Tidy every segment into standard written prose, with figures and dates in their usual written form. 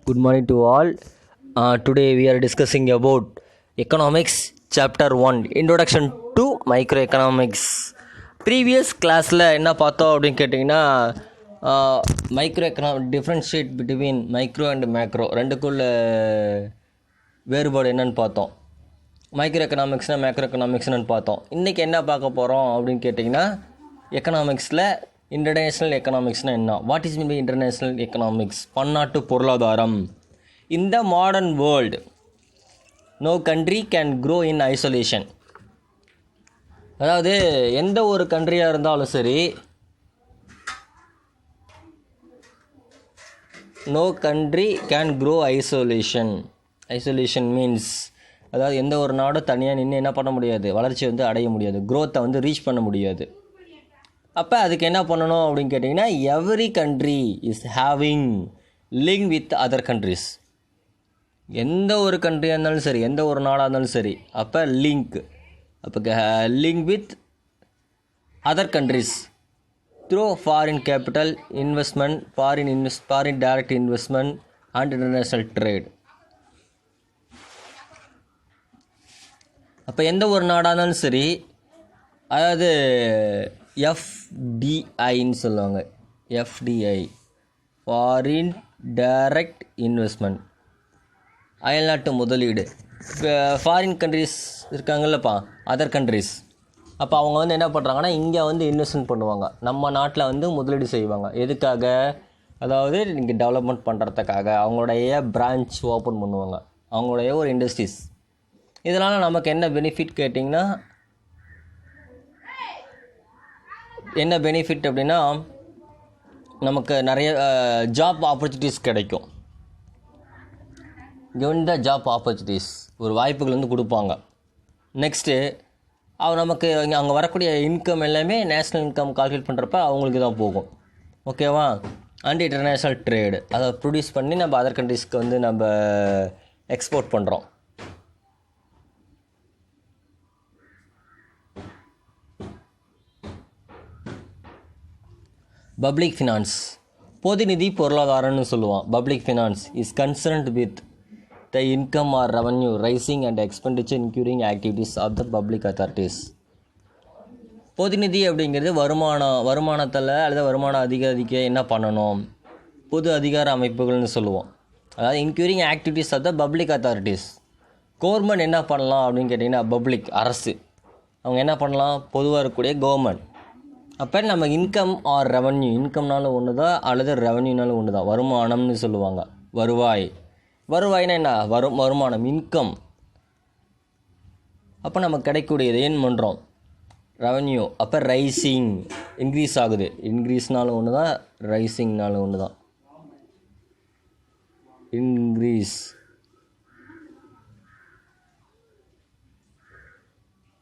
Good morning to all. Today we are discussing about economics chapter 1 introduction to microeconomics. Previous கிளாஸில் என்ன பார்த்தோம் அப்படின்னு கேட்டிங்கன்னா differentiate between micro and macro ரெண்டுக்குள்ள வேறுபாடு என்னன்னு பார்த்தோம். மைக்ரோ எக்கனாமிக்ஸ்னால் மேக்ரோ எக்கனாமிக்ஸ்னு பார்த்தோம். இன்றைக்கி என்ன பார்க்க போகிறோம் அப்படின்னு கேட்டிங்கன்னா எக்கனாமிக்ஸில் இன்டர்நேஷ்னல் எக்கனாமிக்ஸ்னால் என்ன, what is mean by international economics, பன்னாட்டு பொருளாதாரம். In the modern world no country can grow in isolation. அதாவது எந்த ஒரு கண்ட்ரியாக இருந்தாலும் சரி, no country can grow isolation. Isolation means அதாவது எந்த ஒரு நாடும் தனியாக நின்று என்ன பண்ண முடியாது, வளர்ச்சி அடைய முடியாது, க்ரோத்தை ரீச் பண்ண முடியாது. அப்போ அதுக்கு என்ன பண்ணணும் அப்படின்னு கேட்டிங்கன்னா every country is having link with other countries. எந்த ஒரு கண்ட்ரியாக இருந்தாலும் சரி, எந்த ஒரு நாடாக இருந்தாலும் சரி, அப்போ link with other countries through foreign capital investment, foreign direct investment and international trade. அப்போ எந்த ஒரு நாடாக இருந்தாலும் சரி, அதாவது எஃப்டிஐன்னு சொல்லுவாங்க. எஃப்டிஐ ஃபாரின் டைரக்ட் இன்வெஸ்ட்மெண்ட், அயல்நாட்டு முதலீடு. இப்போ ஃபாரின் கண்ட்ரிஸ் இருக்காங்கல்லப்பா, அதர் கண்ட்ரிஸ், அப்போ அவங்க என்ன பண்ணுறாங்கன்னா இங்கே இன்வெஸ்ட்மெண்ட் பண்ணுவாங்க, நம்ம நாட்டில் முதலீடு செய்வாங்க. எதுக்காக? அதாவது இங்கே டெவலப்மெண்ட் பண்ணுறதுக்காக அவங்களுடைய பிரான்ச் ஓப்பன் பண்ணுவாங்க, அவங்களுடைய ஒரு இண்டஸ்ட்ரீஸ். இதனால் நமக்கு என்ன பெனிஃபிட் கேட்டிங்கன்னா, என்ன பெனிஃபிட் அப்படின்னா நமக்கு நிறைய ஜாப் ஆப்பர்ச்சுனிட்டிஸ் கிடைக்கும். கிவன் த ஜாப் ஆப்பர்ச்சுனிட்டிஸ், ஒரு வாய்ப்புகள் கொடுப்பாங்க. நெக்ஸ்ட்டு நமக்கு அங்கே வரக்கூடிய இன்கம் எல்லாமே நேஷ்னல் இன்கம் கால்குலேட் பண்ணுறப்ப அவங்களுக்கு தான் போகும். ஓகேவா? அண்ட் இன்டர்நேஷ்னல் ட்ரேடு, அதை ப்ரொடியூஸ் பண்ணி நம்ம அதர் கண்ட்ரீஸ்க்கு நம்ம எக்ஸ்போர்ட் பண்ணுறோம். பப்ளிக் ஃபினான்ஸ், பொதுநிதி பொருளாதாரம்னு சொல்லுவான். Public finance is concerned with the income or revenue raising and expenditure including activities of the public authorities. பொதுநிதி அப்படிங்கிறது வருமானத்தில் அல்லது வருமானம் அதிகரிக்க என்ன பண்ணணும், பொது அதிகார அமைப்புகள்னு சொல்லுவோம். அதாவது including activities of the public authorities. Government என்ன பண்ணலாம் அப்படின்னு கேட்டிங்கன்னா, பப்ளிக் அரசு அவங்க என்ன பண்ணலாம், பொதுவாக இருக்கக்கூடிய கவர்மெண்ட். அப்போ நம்ம இன்கம் ஆர் ரெவன்யூ, இன்கம்னாலும் ஒன்று தான் அல்லது ரெவன்யூனாலும் ஒன்று தான், வருமானம்னு சொல்லுவாங்க. வருவாய்னா என்ன, வருமானம், இன்கம். அப்போ நமக்கு கிடைக்கக்கூடியது ஏன் பண்ணுறோம், ரெவன்யூ. அப்போ ரைசிங், இன்க்ரீஸ் ஆகுது. இன்க்ரீஸ்னாலும் ஒன்று தான், ரைசிங்னாலும் ஒன்று தான்.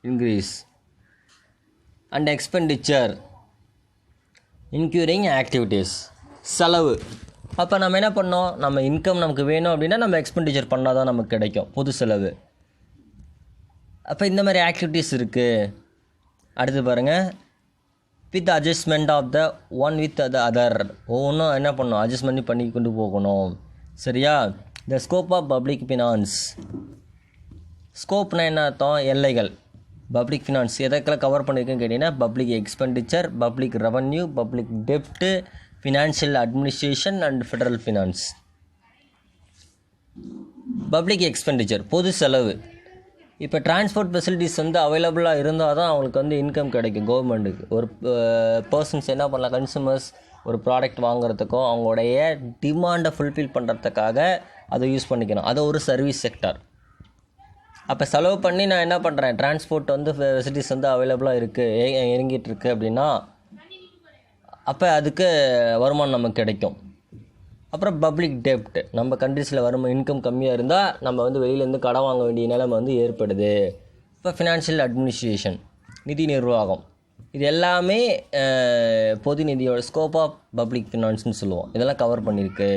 Increase and expenditure including activities, செலவு. அப்போ நம்ம என்ன பண்ணோம், நம்ம இன்கம் நமக்கு வேணும் அப்படின்னா நம்ம எக்ஸ்பெண்டிச்சர் பண்ணால் தான் நமக்கு கிடைக்கும் பொது செலவு. அப்போ இந்த மாதிரி ஆக்டிவிட்டீஸ் இருக்குது. அடுத்து பாருங்கள், with adjustment of the one with the other. ஒவ்வொன்றும் என்ன பண்ணணும், அட்ஜஸ்ட்மெண்ட் பண்ணி கொண்டு போகணும். சரியா? The scope of public finance. ஸ்கோப்னா என்ன அர்த்தம், எல்லைகள். பப்ளிக் ஃபினான்ஸ் எதற்கெல்லாம் கவர் பண்ணியிருக்குன்னு கேட்டிங்கன்னா, public expenditure, public revenue, public டெப்ட்டு, financial administration and federal finance. Public expenditure, பொது செலவு. இப்போ டிரான்ஸ்போர்ட் ஃபெசிலிட்டிஸ் அவைலபிளாக இருந்தால் தான் அவங்களுக்கு இன்கம் கிடைக்கும் கவர்மெண்ட்டுக்கு. ஒரு பர்சன்ஸ் என்ன பண்ணலாம், கன்சூமர்ஸ் ஒரு ப்ராடக்ட் வாங்குறதுக்கோ அவங்களுடைய டிமாண்டை ஃபுல்ஃபில் பண்ணுறதுக்காக அதை யூஸ் பண்ணிக்கணும். அது ஒரு சர்வீஸ் செக்டார். அப்போ செலவு பண்ணி நான் என்ன பண்ணுறேன், டிரான்ஸ்போர்ட் ஃபெசிலிட்டிஸ் அவைலபிளாக இருக்குது, இறங்கிட்டு இருக்குது அப்படின்னா அப்போ அதுக்கு வருமானம் நமக்கு கிடைக்கும். அப்புறம் பப்ளிக் டெப்ட், நம்ம கண்ட்ரீஸில் இன்கம் கம்மியாக இருந்தால் நம்ம வெளியிலேருந்து கடன் வாங்க வேண்டிய நிலைமை ஏற்படுது. இப்போ ஃபினான்ஷியல் அட்மினிஸ்ட்ரேஷன், நிதி நிர்வாகம், இது எல்லாமே பொது நிதியோட ஸ்கோப் ஆஃப் பப்ளிக் ஃபினான்ஸ்னு சொல்லுவோம். இதெல்லாம் கவர் பண்ணியிருக்கு.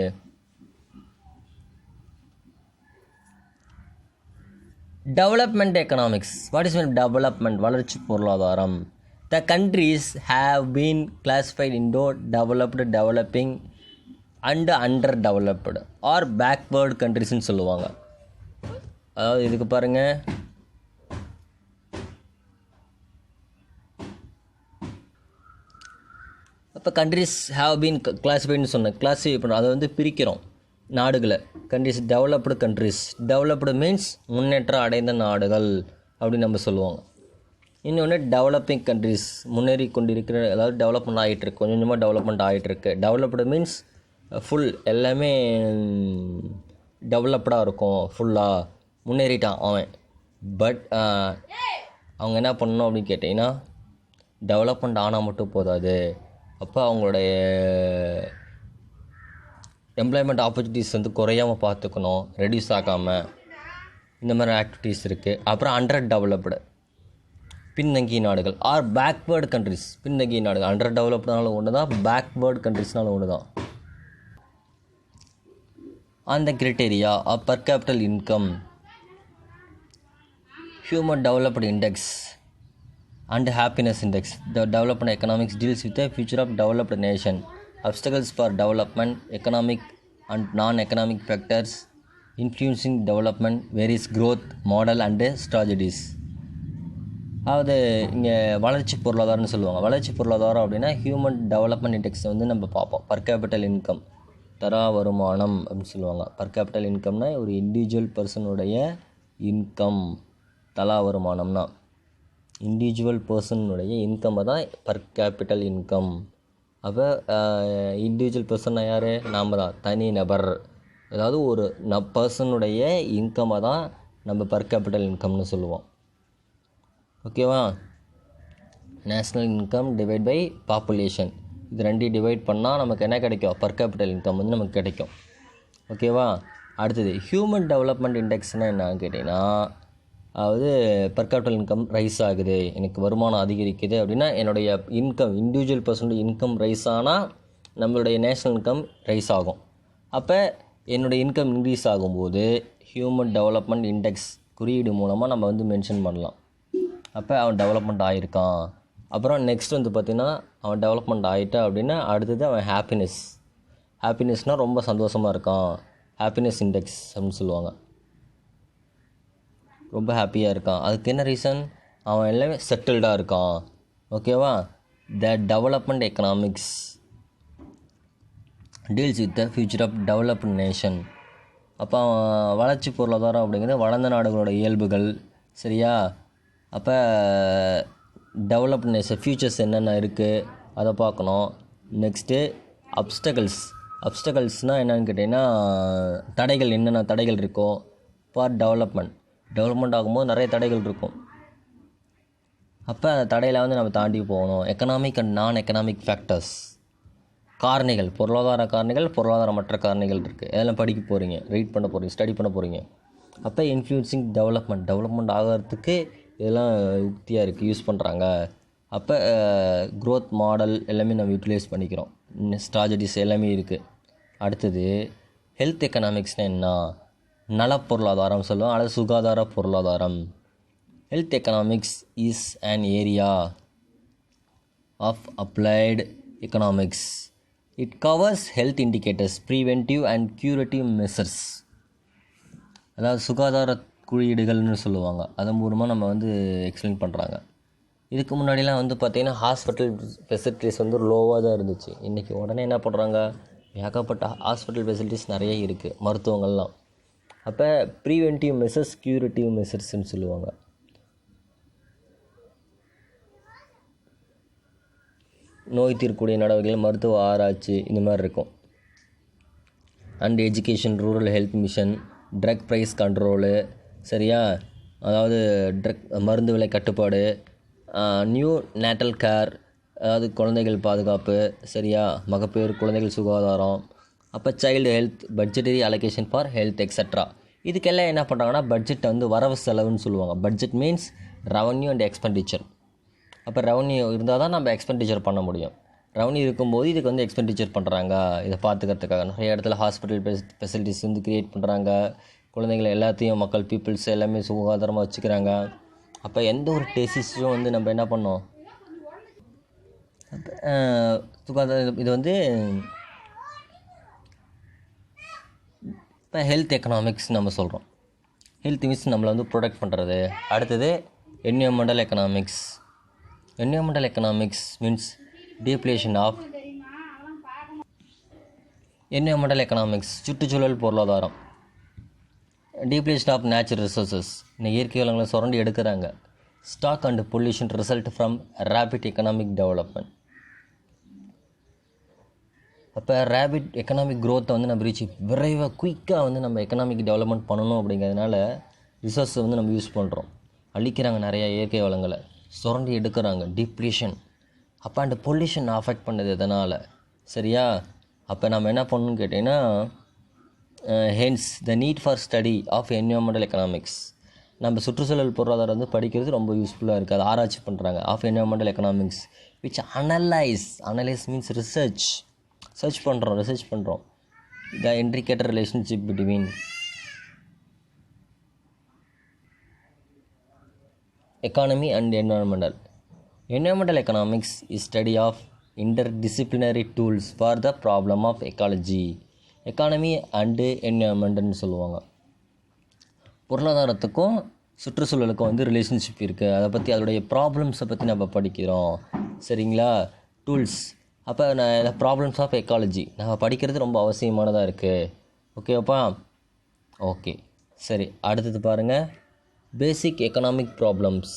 Development economics, what is mean development, வளர்ச்சி பொருளாதாரம். The countries have been classified into developed, developing, and underdeveloped or backward கண்ட்ரிஸ்ன்னு சொல்லுவாங்க. அதாவது இதுக்கு பாருங்கள், அப்போ கண்ட்ரிஸ் ஹாவ் பீன் கிளாஸிஃபைடுன்னு சொன்னேன். கிளாஸிஃபை பண்ணுறோம், அதை வந்து பிரிக்கிறோம் நாடுகளை. Countries developed countries, developed means முன்னேற்றம் அடைந்த நாடுகள் அப்படின்னு நம்ம சொல்லுவாங்க. இன்னொன்று டெவலப்பிங் கண்ட்ரிஸ், முன்னேறி கொண்டிருக்கிற, அதாவது டெவலப்மெண்ட் ஆகிட்டுருக்கு, கொஞ்சம் கொஞ்சமாக டெவலப்மெண்ட் ஆகிட்டுருக்கு. டெவலப்டு மீன்ஸ் ஃபுல், எல்லாமே டெவலப்டாக இருக்கும், ஃபுல்லாக முன்னேறிட்டான் அவன். பட் அவங்க என்ன பண்ணணும் அப்படின்னு கேட்டிங்கன்னா, டெவலப்மெண்ட் ஆனால் மட்டும் போதாது, அப்போ அவங்களுடைய எம்ப்ளாய்மெண்ட் ஆப்பர்ச்சுனிட்டிஸ் வந்து குறையாமல் பார்த்துக்கணும், ரெடியூஸ் ஆகாமல். இந்த மாதிரி ஆக்டிவிட்டீஸ் இருக்குது. அப்புறம் அண்டர் டெவலப்டு பின்தங்கிய நாடுகள் ஆர் பேக்வேர்டு கண்ட்ரிஸ், பின்தங்கிய நாடுகள். அண்டர் டெவலப்னாலும் ஒன்று தான், பேக்வேர்டு கண்ட்ரிஸ்னாலும் ஒன்று தான். அந்த criteria of per capital income, human developed index and happiness index. The development economics deals with the future of developed nation, obstacles for development, economic and non-economic factors influencing development, various growth model and strategies. அதாவது இங்கே வளர்ச்சி பொருளாதாரம்னு சொல்லுவாங்க. வளர்ச்சி பொருளாதாரம் அப்படின்னா human development index வந்து நம்ம பார்ப்போம். பர் கேபிட்டல் இன்கம், தரா வருமானம் அப்படின்னு சொல்லுவாங்க. பர் கேபிட்டல் இன்கம்னா ஒரு இண்டிவிஜுவல் பர்சனுடைய இன்கம், தலா வருமானம்னா இண்டிவிஜுவல் பர்சனுடைய இன்கம்மை தான் பர் கேபிட்டல் இன்கம். அப்போ இண்டிவிஜுவல் பர்சன்னா யார்? நாம் தான், தனி நபர். அதாவது ஒரு பர்சனுடைய இன்கம்மை தான் நம்ம பர் கேபிட்டல் இன்கம்னு சொல்லுவோம். ஓகேவா? National income divide by population, இது ரெண்டையும் டிவைட் பண்ணால் நமக்கு என்ன கிடைக்கும்? பர் கேபிட்டல் இன்கம் வந்து நமக்கு கிடைக்கும். ஓகேவா? அடுத்தது ஹியூமன் டெவலப்மெண்ட் இண்டெக்ஸ்னால் என்னன்னு கேட்டிங்கன்னா, அதாவது பர் கேபிட்டல் இன்கம் ரைஸ் ஆகுது, எனக்கு வருமானம் அதிகரிக்குது அப்படின்னா என்னுடைய இன்கம், இண்டிவிஜுவல் பர்சனுடைய இன்கம் ரைஸ் ஆனால் நம்மளுடைய நேஷ்னல் இன்கம் ரைஸ் ஆகும். அப்போ என்னுடைய இன்கம் இன்க்ரீஸ் ஆகும்போது ஹியூமன் டெவலப்மெண்ட் இண்டெக்ஸ் குறியீடு மூலமாக நம்ம வந்து மென்ஷன் பண்ணலாம். அப்போ அவன் டெவலப்மெண்ட் ஆகிருக்கான். அப்புறம் நெக்ஸ்ட் வந்து பார்த்திங்கன்னா, அவன் டெவலப்மெண்ட் ஆகிட்டா அப்படின்னா அடுத்தது அவன் ஹாப்பினஸ்னால் ரொம்ப சந்தோஷமாக இருக்கான், ஹாப்பினஸ் இண்டெக்ஸ் அப்படின்னு சொல்லுவாங்க. ரொம்ப ஹாப்பியாக இருக்கான். அதுக்கு என்ன ரீசன்? அவன் எல்லாமே செட்டில்டாக இருக்கான். ஓகேவா? The development economics deals with the future of developed nation. அப்போ வளர்ச்சி பொருளாதாரம் அப்படிங்கிறது வளர்ந்த நாடுகளோட இயல்புகள், சரியா? அப்போ டெவலப்டு நேஷன் ஃபியூச்சர்ஸ் என்னென்ன இருக்குது அதை பார்க்கணும். நெக்ஸ்ட்டு அப்டக்கல்ஸ்னால் என்னென்னு கேட்டிங்கன்னா, தடைகள், என்னென்ன தடைகள் இருக்கோ ஃபார் டெவலப்மெண்ட் ஆகும்போது நிறைய தடைகள் இருக்கும். அப்போ அந்த தடையில் வந்து நம்ம தாண்டி போகணும். எக்கனாமிக் அண்ட் நான் எக்கனாமிக் ஃபேக்டர்ஸ், காரணிகள், பொருளாதார காரணிகள், பொருளாதாரமற்ற காரணிகள் இருக்குது. இதெல்லாம் படிக்க போகிறீங்க, ரீட் பண்ண போகிறீங்க, ஸ்டடி பண்ண போகிறீங்க. அப்போ இன்ஃப்ளூயன்சிங் டெவலப்மெண்ட் ஆகிறதுக்கு இதெல்லாம் யுக்தியாக இருக்குது, யூஸ் பண்ணுறாங்க. அப்போ க்ரோத் மாடல் எல்லாமே நம்ம யூட்டிலைஸ் பண்ணிக்கிறோம், ஸ்ட்ராட்டஜிஸ் எல்லாமே இருக்குது. அடுத்தது ஹெல்த் எக்கனாமிக்ஸ்னால் என்ன? நல பொருளாதாரம் சொல்லுவோம், அல்லது சுகாதார பொருளாதாரம். Health economics is an area of applied economics. It covers health indicators, preventive and curative measures. அதாவது சுகாதார குறியீடுகள்னு சொல்லுவாங்க, அதன் மூலமாக நம்ம வந்து எக்ஸ்பிளைன் பண்ணுறாங்க. இதுக்கு முன்னாடிலாம் வந்து பார்த்திங்கன்னா ஹாஸ்பிட்டல் ஃபெசிலிட்டிஸ் வந்து லோவாக தான் இருந்துச்சு. இன்றைக்கி உடனே என்ன பண்ணுறாங்க, ஏகப்பட்ட ஹாஸ்பிட்டல் ஃபெசிலிட்டிஸ் நிறைய இருக்குது, மருத்துவங்கள்லாம். அப்போ ப்ரிவென்டிவ் மெஷர்ஸ், க்யூரேட்டிவ் மெஷர்ஸ்ன்னு சொல்லுவாங்க. நோய் தீர்க்கக்கூடிய நடவடிக்கைகள், மருத்துவ ஆராய்ச்சி, இந்த மாதிரி இருக்கும். And education, rural health mission, drug price control, சரியா? அதாவது மருந்து விலை கட்டுப்பாடு, நியூ நேட்டல் கேர், அதாவது குழந்தைகள் பாதுகாப்பு, சரியா? மகப்பேறு, குழந்தைகள் சுகாதாரம். அப்போ child health, budgetary allocation for health extra. இதுக்கெல்லாம் என்ன பண்ணுறாங்கன்னா, பட்ஜெட்டை வந்து வரவு செலவுன்னு சொல்லுவாங்க. Budget means revenue and expenditure. அப்போ ரெவன்யூ இருந்தால் தான் நம்ம எக்ஸ்பெண்டிச்சர் பண்ண முடியும். ரெவன்யூ இருக்கும்போது இதுக்கு வந்து எக்ஸ்பெண்டிச்சர் பண்ணுறாங்க, இதை பார்த்துக்கிறதுக்காக. நிறைய இடத்துல ஹாஸ்பிட்டல் ஃபெசிலிட்டிஸ் வந்து க்ரியேட் பண்ணுறாங்க. குழந்தைங்களை எல்லாத்தையும் பீப்புள்ஸ் எல்லாமே சுகாதாரமாக வச்சுக்கிறாங்க. அப்போ எந்த ஒரு டிசீஸும் வந்து நம்ம என்ன பண்ணோம், சுகாதாரம் இது வந்து இப்போ ஹெல்த் எக்கனாமிக்ஸ் நம்ம சொல்கிறோம். ஹெல்த் மீன்ஸ் நம்மளை வந்து ப்ரொடெக்ட் பண்ணுறது. அடுத்தது environmental economics. Environmental economics means depletion of. Environmental economics சுற்றுச்சூழல் பொருளாதாரம். டீப்ளேஷன் ஆஃப் நேச்சுரல் ரிசோர்ஸஸ், இந்த இயற்கை வளங்களை சுரண்டி எடுக்கிறாங்க. Stock and pollution result from rapid economic development. அப்போ ரேபிட் எக்கனாமிக் க்ரோத்தை வந்து நம்ம விரைவாக குயிக்காக வந்து நம்ம எக்கனாமிக் டெவலப்மெண்ட் பண்ணணும். அப்படிங்கிறதுனால ரிசோர்ஸை வந்து நம்ம யூஸ் பண்ணுறோம். அழிக்கிறாங்க நிறையா இயற்கை வளங்களை, சுரண்டி எடுக்கிறாங்க. டீப்ளேஷன். அப்போ அந்த பொல்யூஷன் அஃபெக்ட் பண்ணது எதனால்? சரியா? அப்போ நம்ம என்ன பண்ணணும்னு கேட்டிங்கன்னா, hence the need for study of environmental economics. நம்ம சுற்றுச்சூழல் பொருளாதாரம் வந்து படிக்கிறது ரொம்ப யூஸ்ஃபுல்லாக இருக்குது. அது ஆராய்ச்சி பண்ணுறாங்க. Of environmental economics which analyse means research பண்ணுறோம் the intricated relationship between economy and environmental economics is study of interdisciplinary tools for the problem of ecology. Economy and என்விரான்மெண்ட்னு சொல்லுவாங்க. பொருளாதாரத்துக்கும் சுற்றுச்சூழலுக்கும் வந்து ரிலேஷன்ஷிப் இருக்குது. அதை பற்றி அதோடைய ப்ராப்ளம்ஸை பற்றி நம்ம படிக்கிறோம். சரிங்களா? டூல்ஸ். அப்போ ப்ராப்ளம்ஸ் ஆஃப் எக்காலஜி நம்ம படிக்கிறது ரொம்ப அவசியமானதாக இருக்குது. ஓகேப்பா? ஓகே, சரி. அடுத்தது பாருங்கள், பேசிக் எக்கனாமிக் ப்ராப்ளம்ஸ்.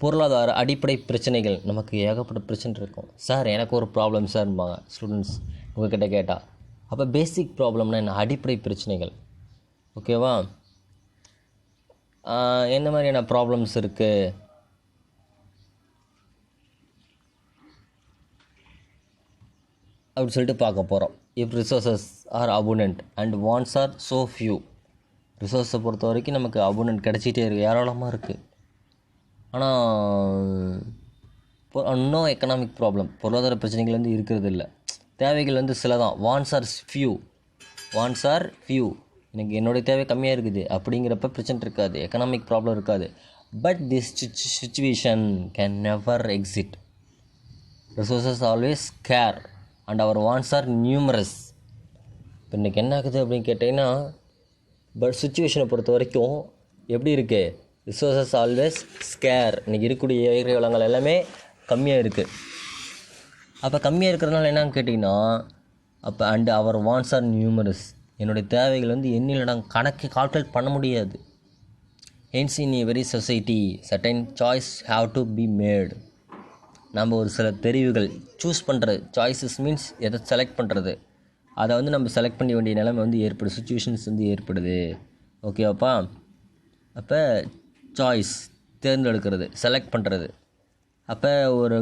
பொருளாதார அடிப்படை பிரச்சனைகள். நமக்கு ஏகப்பட்ட பிரச்சனை இருக்கும். சார் எனக்கு ஒரு ப்ராப்ளம் சார்பாங்க ஸ்டூடெண்ட்ஸ் உங்கள்கிட்ட கேட்டால். அப்போ பேசிக் ப்ராப்ளம்னா என்ன? அடிப்படை பிரச்சனைகள். ஓகேவா? என்ன மாதிரியான ப்ராப்ளம்ஸ் இருக்குது? அப்படின்னு சொல்லிட்டு பார்க்க போகிறோம். If resources are abundant and wants are so few. ரிசோர்ஸை பொறுத்த வரைக்கும் நமக்கு அபுனண்ட் கிடச்சிட்டே இருக்குது, ஏராளமாக இருக்குது. ஆனால் இன்னும் எக்கனாமிக் ப்ராப்ளம், பொருளாதார பிரச்சனைகள் வந்து இருக்கிறது இல்லை. தேவைகள் வந்து சில தான். Wants are few. எனக்கு என்னுடைய தேவை கம்மியாக இருக்குது அப்படிங்கிறப்ப பிரச்சனை இருக்காது, எக்கனாமிக் ப்ராப்ளம் இருக்காது. But this situation can never exist. Resources always scarce and our wants are numerous. இப்போ இன்றைக்கி என்ன ஆகுது அப்படின்னு கேட்டிங்கன்னா, பட் சுச்சுவேஷனை பொறுத்த வரைக்கும் எப்படி இருக்குது? Resources always scarce. இன்றைக்கி இருக்கக்கூடிய இயற்கை வளங்கள் எல்லாமே கம்மியாக இருக்குது. அப்போ கம்மியாக இருக்கிறதுனால என்னன்னு கேட்டிங்கன்னா, அப்போ and our wants are numerous. என்னுடைய தேவைகள் வந்து எண்ணில் நாங்கள் கால்குலேட் பண்ண முடியாது. Hence in every society certain choice have to be made. நம்ம ஒரு சில தெரிவுகள் சூஸ் பண்ணுறது. சாய்ஸஸ் மீன்ஸ் எதை செலக்ட் பண்ணுறது. அதை வந்து நம்ம செலக்ட் பண்ண வேண்டிய நிலைமை வந்து ஏற்படுது, சுச்சுவேஷன்ஸ் வந்து ஏற்படுது. ஓகேவாப்பா? அப்போ சாய்ஸ், தேர்ந்தெடுக்கிறது, செலக்ட் பண்ணுறது. அப்போ ஒரு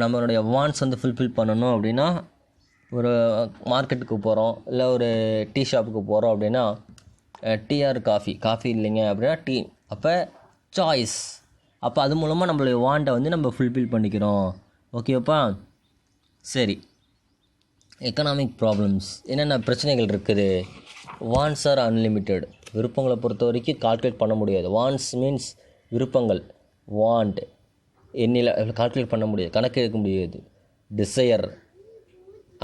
நம்மளுடைய வாண்ட்ஸ் வந்து ஃபுல்ஃபில் பண்ணணும் அப்படின்னா, ஒரு மார்க்கெட்டுக்கு போகிறோம், இல்லை ஒரு டீ ஷாப்புக்கு போகிறோம் அப்படின்னா, டீ ஆர் காஃபி இல்லைங்க அப்படின்னா டீ. அப்போ சாய்ஸ். அப்போ அது மூலமாக நம்மளுடைய வாண்டை வந்து நம்ம ஃபுல்ஃபில் பண்ணிக்கிறோம். ஓகேப்பா? சரி. எக்கனாமிக் ப்ராப்ளம்ஸ் என்னென்ன பிரச்சனைகள் இருக்குது? Wants are unlimited. விருப்பங்களை பொறுத்த வரைக்கும் கால்குலேட் பண்ண முடியாது. வாண்ட்ஸ் மீன்ஸ் விருப்பங்கள். வாண்ட் எண்ணில் கால்குலேட் பண்ண முடியாது, கணக்கு எடுக்க முடியாது. டிசையர்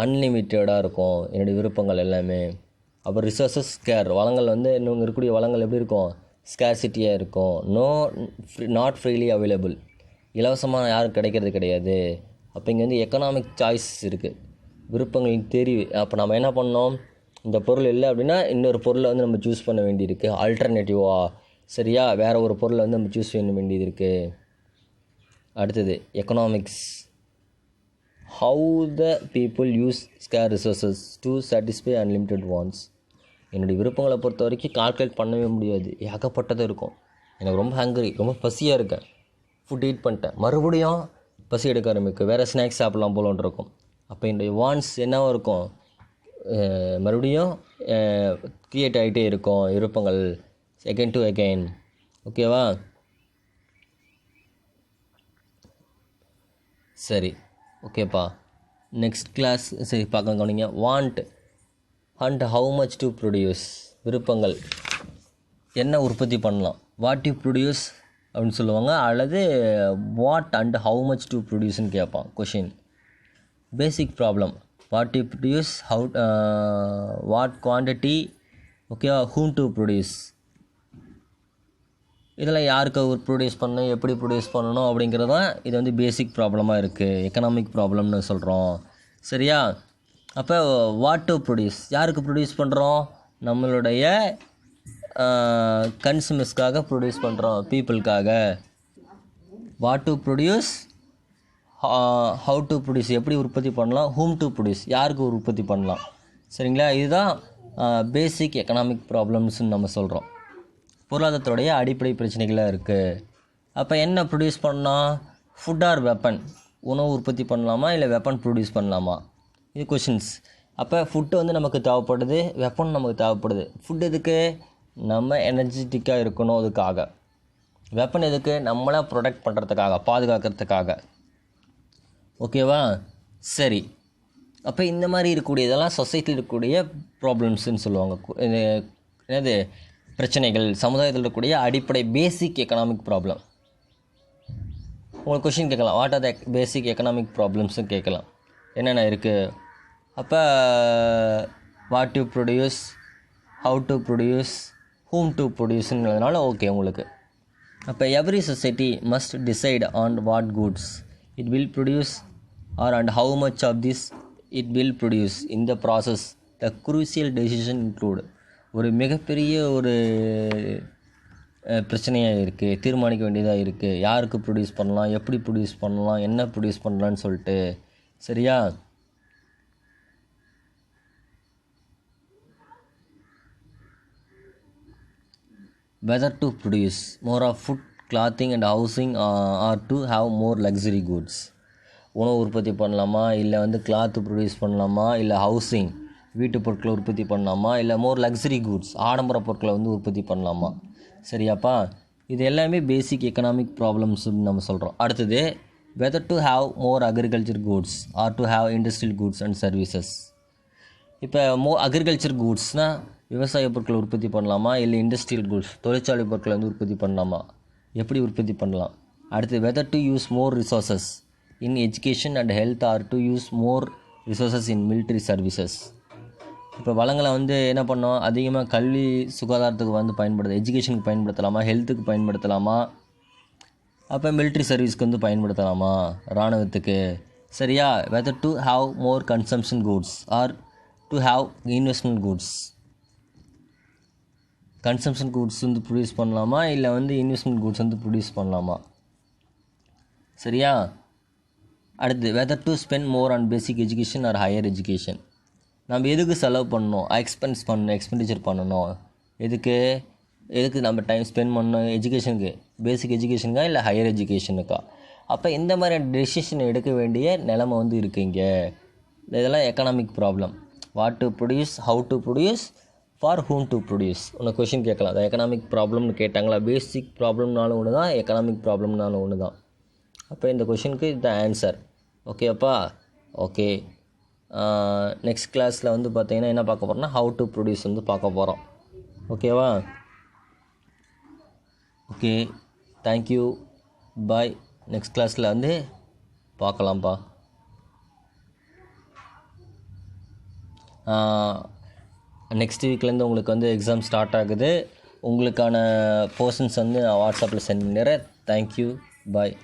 அன்லிமிட்டடாக இருக்கும் என்னுடைய விருப்பங்கள் எல்லாமே. அப்புறம் ரிசோர்ஸஸ் ஸ்கேர். வளங்கள் வந்து இன்னும் இருக்கக்கூடிய வளங்கள் எப்படி இருக்கும்? ஸ்கேர்சிட்டியாக இருக்கும். Not freely available. இலவசமாக யாரும் கிடைக்கிறது கிடையாது. அப்போ இங்கே வந்து எக்கனாமிக் சாய்ஸ் இருக்குது, விருப்பங்களின் தெரிவு. அப்போ நம்ம என்ன பண்ணோம்? இந்த பொருள் இல்லை அப்படின்னா இன்னொரு பொருளை வந்து நம்ம சூஸ் பண்ண வேண்டியிருக்கு, ஆல்டர்னேட்டிவாக. சரியா? வேறு ஒரு பொருளை வந்து நம்ம சூஸ் பண்ண வேண்டியது இருக்குது. அடுத்தது economics. How the people use scarce resources to satisfy unlimited wants. என்னுடைய விருப்பங்களை பொறுத்த வரைக்கும் கால்குலேட் பண்ணவே முடியாது, ஏகப்பட்டது இருக்கும். எனக்கு ரொம்ப ஹங்கரி, ரொம்ப பசியாக இருக்கேன், ஃபுட் ஈட் பண்ணிட்டேன், மறுபடியும் பசி எடுக்க ஆரம்பிக்கும், வேறு ஸ்நாக்ஸ் சாப்பிட்லாம் போலன்னு இருக்கும். அப்போ என்னுடைய வாண்ட்ஸ் என்னவாக இருக்கும்? மறுபடியும் க்ரியேட் ஆகிட்டே இருக்கும் விருப்பங்கள், செகண்ட் டு அகைன். ஓகேவா? சரி, ஓகேப்பா. நெக்ஸ்ட் கிளாஸ் சரி பார்க்க கவனிங்க. Want and how much to produce. விருப்பங்கள், என்ன உற்பத்தி பண்ணலாம். வாட் யூ ப்ரொடியூஸ் அப்படின்னு சொல்லுவாங்க, அல்லது what and how much to ப்ரொடியூஸ்ன்னு கேட்பான் question. Basic problem. What you produce, how, what quantity ஓகேவா. ஹூம் டு ப்ரொடியூஸ், இதெல்லாம் யாருக்கு ப்ரொடியூஸ் பண்ணணும், எப்படி ப்ரொடியூஸ் பண்ணணும் அப்படிங்கிறது தான் இது வந்து பேசிக் ப்ராப்ளமாக இருக்குது, எக்கனாமிக் ப்ராப்ளம்னு சொல்கிறோம். சரியா. அப்போ வாட் டு ப்ரொடியூஸ், யாருக்கு ப்ரொடியூஸ் பண்ணுறோம், நம்மளுடைய கன்சூமர்ஸ்க்காக ப்ரொடியூஸ் பண்ணுறோம், பீப்புளுக்காக. What to produce, how to produce, எப்படி உற்பத்தி பண்ணலாம், ஹூம் டு ப்ரொடியூஸ், யாருக்கு உற்பத்தி பண்ணலாம். சரிங்களா. இதுதான் பேசிக் எக்கனாமிக் ப்ராப்ளம்ஸ்ன்னு நம்ம சொல்கிறோம். பொருளாதாரத்துடைய அடிப்படை பிரச்சனைகளாக இருக்குது. அப்போ என்ன ப்ரொடியூஸ் பண்ணால், ஃபுட் ஆர் வெப்பன், உணவு உற்பத்தி பண்ணலாமா இல்லை வெப்பன் ப்ரொடியூஸ் பண்ணலாமா, இது கொஷின்ஸ். அப்போ ஃபுட்டு வந்து நமக்கு தேவைப்படுது, வெப்பன் நமக்கு தேவைப்படுது. ஃபுட் எதுக்கு, நம்ம எனர்ஜெட்டிக்காக இருக்கணும் அதுக்காக. வெப்பன் எதுக்கு, நம்மளை ப்ரொடெக்ட் பண்ணுறதுக்காக, பாதுகாக்கிறதுக்காக. ஓகேவா. சரி. அப்போ இந்த மாதிரி இருக்கக்கூடிய இதெல்லாம் சொசைட்டியில் இருக்கக்கூடிய ப்ராப்ளம்ஸ்ன்னு சொல்லுவாங்க. என்னது, பிரச்சனைகள், சமுதாயத்தில் இருக்கக்கூடிய அடிப்படை பேசிக் எக்கனாமிக் ப்ராப்ளம். உங்களுக்கு கொஷின் கேட்கலாம், what are the basic economic ப்ராப்ளம்ஸும் கேட்கலாம், என்னென்ன இருக்குது. அப்போ what to produce, how to produce, whom to ப்ரொடியூஸுங்கிறதுனால ஓகே உங்களுக்கு. அப்போ every society must decide on what goods it will produce or and how much of this it will produce. இந்த process the crucial decision include, ஒரு மிகப்பெரிய ஒரு பிரச்சனையாக இருக்குது, தீர்மானிக்க வேண்டியதாக இருக்குது. யாருக்கு ப்ரொடியூஸ் பண்ணலாம், எப்படி ப்ரொடியூஸ் பண்ணலாம், என்ன ப்ரொடியூஸ் பண்ணலான்னு சொல்லிட்டு. சரியா. Whether to produce more of food, clothing and housing or to have more luxury goods. உணவு உற்பத்தி பண்ணலாமா, இல்லை வந்து கிளாத்து ப்ரொடியூஸ் பண்ணலாமா, இல்லை ஹவுசிங் வீட்டு பொருட்களை உற்பத்தி பண்ணலாமா, இல்லை மோர் லக்ஸரி குட்ஸ் ஆடம்பர பொருட்களை வந்து உற்பத்தி பண்ணலாமா. சரியாப்பா. இது எல்லாமே பேசிக் எக்கனாமிக் ப்ராப்ளம்ஸ்னு நம்ம சொல்கிறோம். அடுத்தது whether to have more agriculture goods or to have industrial goods and services. இப்போ அக்ரிகல்ச்சர் குட்ஸ்னால் விவசாய பொருட்களை உற்பத்தி பண்ணலாமா, இல்லை இண்டஸ்ட்ரியல் குட்ஸ் தொழிற்சாலை பொருட்களை வந்து உற்பத்தி பண்ணலாமா, எப்படி உற்பத்தி பண்ணலாம். அடுத்து whether to use more resources in education and health or to use more resources in military services. இப்போ வளங்களை வந்து என்ன பண்ணோம், அதிகமாக கல்வி சுகாதாரத்துக்கு வந்து பயன்படுத்த, எஜுகேஷனுக்கு பயன்படுத்தலாமா, ஹெல்த்துக்கு பயன்படுத்தலாமா, அப்போ மிலிட்ரி சர்வீஸ்க்கு வந்து பயன்படுத்தலாமா, இராணுவத்துக்கு. சரியா. Whether to have more consumption goods or to have investment goods. Consumption goods வந்து ப்ரொடியூஸ் பண்ணலாமா, இல்லை வந்து இன்வெஸ்ட்மெண்ட் குட்ஸ் வந்து ப்ரொடியூஸ் பண்ணலாமா. சரியா. அடுத்து whether to spend more on basic education or higher education. நம்ம எதுக்கு செலவு பண்ணணும், எக்ஸ்பெண்டிச்சர் பண்ணணும், எதுக்கு நம்ம டைம் ஸ்பெண்ட் பண்ணணும், எஜுகேஷனுக்கு, பேசிக் எஜுகேஷனுக்கா இல்லை ஹையர் எஜுகேஷனுக்கா. அப்போ இந்த மாதிரி டெசிஷன் எடுக்க வேண்டிய நிலைமை வந்து இருக்குங்க. இதெல்லாம் economic problem. What to produce, how to produce, for whom to produce. உனக்கு கொஷின் கேட்கலாம், அது எக்கனாமிக் ப்ராப்ளம்னு கேட்டாங்களா. பேசிக் ப்ராப்ளம்னாலும் ஒன்று தான், எக்கனாமிக் ப்ராப்ளம்னாலும் ஒன்று தான். அப்போ இந்த கொஷினுக்கு இதுதான் ஆன்சர். ஓகேப்பா. ஓகே. நெக்ஸ்ட் கிளாஸில் வந்து பார்த்திங்கன்னா என்ன பார்க்க போகிறோம்னா, ஹவு டு ப்ரொடியூஸ் வந்து பார்க்க போகிறோம். ஓகேவா. ஓகே, தேங்க்யூ, பாய். நெக்ஸ்ட் கிளாஸில் வந்து பார்க்கலாம்ப்பா. நெக்ஸ்ட் வீக்லேருந்து உங்களுக்கு வந்து எக்ஸாம் ஸ்டார்ட் ஆகுது. உங்களுக்கான போர்ஷன்ஸ் வந்து நான் வாட்ஸ்அப்பில் சென்ட் பண்ணிடுறேன். தேங்க்யூ, பாய்.